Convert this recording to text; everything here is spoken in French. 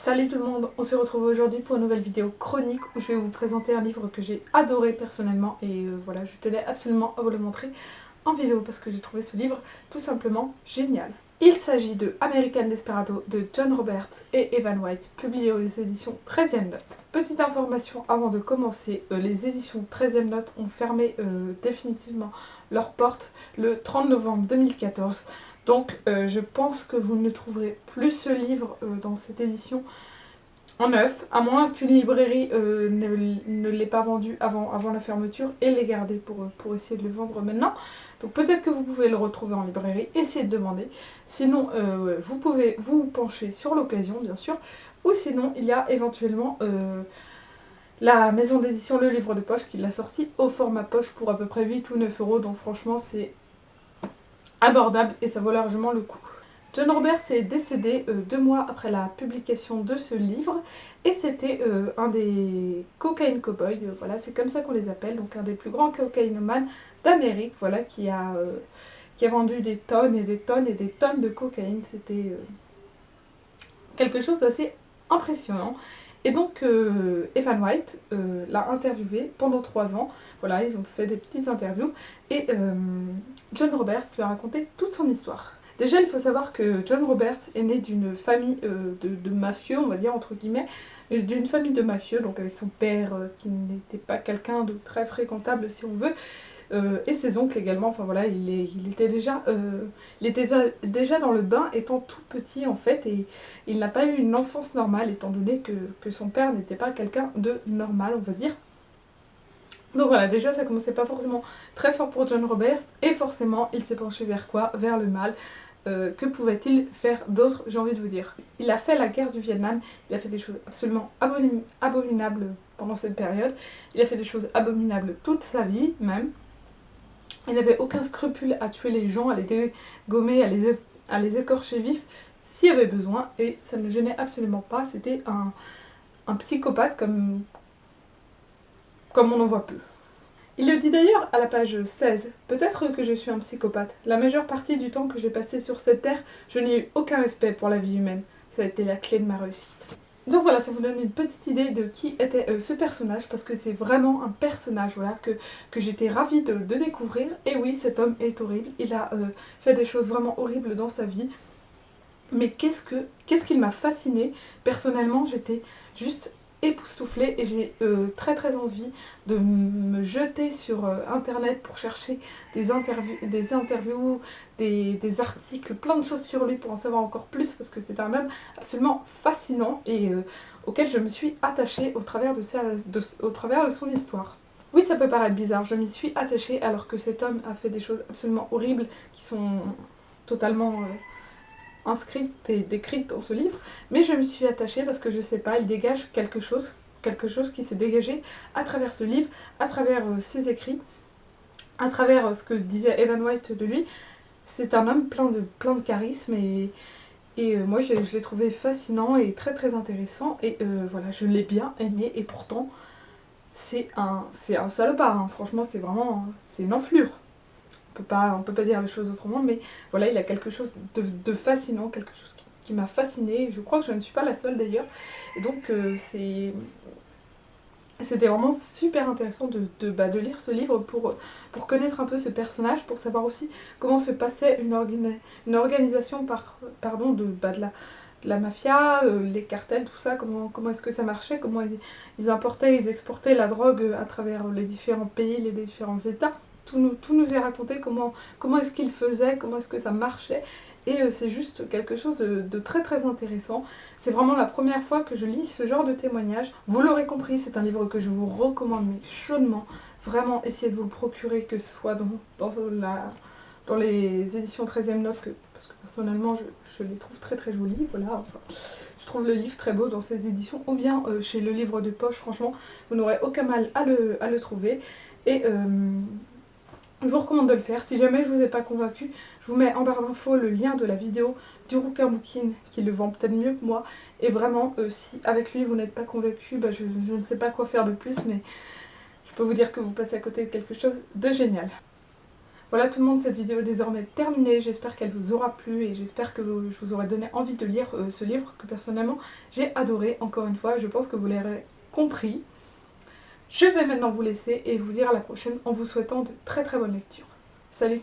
Salut tout le monde, on se retrouve aujourd'hui pour une nouvelle vidéo chronique où je vais vous présenter un livre que j'ai adoré personnellement et voilà, je tenais absolument à vous le montrer en vidéo parce que j'ai trouvé ce livre tout simplement génial. Il s'agit de American Desperado de John Roberts et Evan White, publié aux éditions 13e Note. Petite information avant de commencer, les éditions 13e Note ont fermé définitivement leurs portes le 30 novembre 2014. Donc je pense que vous ne trouverez plus ce livre dans cette édition en neuf, à moins qu'une librairie ne l'ait pas vendu avant la fermeture et l'ait gardé pour essayer de le vendre maintenant. Donc peut-être que vous pouvez le retrouver en librairie, essayez de demander. Sinon, vous pouvez vous pencher sur l'occasion, bien sûr. Ou sinon, il y a éventuellement la maison d'édition Le Livre de Poche qui l'a sorti au format poche pour à peu près 8 ou 9 euros. Donc franchement, c'est abordable et ça vaut largement le coup. John Roberts est décédé 2 mois après la publication de ce livre et c'était un des cocaine cowboys, voilà, c'est comme ça qu'on les appelle, donc un des plus grands cocaïnomanes d'Amérique, voilà, qui a vendu des tonnes et des tonnes et des tonnes de cocaïne. C'était quelque chose d'assez impressionnant. Et donc Evan White l'a interviewé pendant 3 ans, voilà, ils ont fait des petites interviews et John Roberts lui a raconté toute son histoire. Déjà, il faut savoir que John Roberts est né d'une famille de mafieux, on va dire, entre guillemets, d'une famille de mafieux, donc avec son père qui n'était pas quelqu'un de très fréquentable, si on veut, et ses oncles également. Enfin voilà, il était déjà dans le bain étant tout petit en fait, et il n'a pas eu une enfance normale étant donné que son père n'était pas quelqu'un de normal, on va dire. Donc voilà, déjà ça commençait pas forcément très fort pour John Roberts, et forcément il s'est penché vers quoi? Vers le mal. Que pouvait-il faire d'autre, j'ai envie de vous dire. Il a fait la guerre du Vietnam, il a fait des choses absolument abominables pendant cette période, il a fait des choses abominables toute sa vie même. Il n'avait aucun scrupule à tuer les gens, à les dégommer, à les écorcher vifs s'il y avait besoin, et ça ne le gênait absolument pas. C'était un psychopathe comme on en voit peu. Il le dit d'ailleurs à la page 16, « Peut-être que je suis un psychopathe. La majeure partie du temps que j'ai passé sur cette terre, je n'ai eu aucun respect pour la vie humaine. Ça a été la clé de ma réussite. » Donc voilà, ça vous donne une petite idée de qui était ce personnage, parce que c'est vraiment un personnage, voilà, que j'étais ravie de découvrir. Et oui, cet homme est horrible, il a fait des choses vraiment horribles dans sa vie. Mais qu'est-ce qu'il m'a fascinée. Personnellement, j'étais juste époustouflée et j'ai très envie de me jeter sur internet pour chercher des interviews, des articles, plein de choses sur lui pour en savoir encore plus, parce que c'est un homme absolument fascinant et auquel je me suis attachée au travers de son histoire. Oui, ça peut paraître bizarre, je m'y suis attachée alors que cet homme a fait des choses absolument horribles qui sont totalement inscrite et décrite dans ce livre, mais je me suis attachée parce que je sais pas, il dégage quelque chose qui s'est dégagé à travers ce livre, à travers ses écrits, à travers ce que disait Evan White de lui. C'est un homme plein de charisme et moi je l'ai trouvé fascinant et très intéressant et voilà, je l'ai bien aimé et pourtant c'est un salopard, hein. Franchement c'est une enflure. On peut pas dire les choses autrement, mais voilà, il a quelque chose de fascinant, quelque chose qui m'a fascinée. Je crois que je ne suis pas la seule d'ailleurs. Et donc c'était vraiment super intéressant de lire ce livre pour connaître un peu ce personnage, pour savoir aussi comment se passait une organisation de la mafia, les cartels, tout ça, comment est-ce que ça marchait, comment ils importaient, ils exportaient la drogue à travers les différents pays, les différents états. Tout nous est raconté, comment est-ce qu'il faisait, comment est-ce que ça marchait, et c'est juste quelque chose de très intéressant. C'est vraiment la première fois que je lis ce genre de témoignage. Vous l'aurez compris, c'est un livre que je vous recommande mais chaudement. Vraiment, essayez de vous le procurer, que ce soit dans les éditions 13e Note, parce que personnellement je les trouve très jolies, voilà, enfin, je trouve le livre très beau dans ces éditions, ou bien chez Le Livre de Poche, franchement, vous n'aurez aucun mal à le trouver, et je vous recommande de le faire. Si jamais je vous ai pas convaincu, je vous mets en barre d'infos le lien de la vidéo du Rouquin Bouquin qui le vend peut-être mieux que moi. Et vraiment, si avec lui vous n'êtes pas convaincu, je ne sais pas quoi faire de plus, mais je peux vous dire que vous passez à côté de quelque chose de génial. Voilà tout le monde, cette vidéo est désormais terminée, j'espère qu'elle vous aura plu et j'espère que je vous aurai donné envie de lire ce livre que personnellement j'ai adoré. Encore une fois, je pense que vous l'aurez compris. Je vais maintenant vous laisser et vous dire à la prochaine en vous souhaitant de très très bonnes lectures. Salut!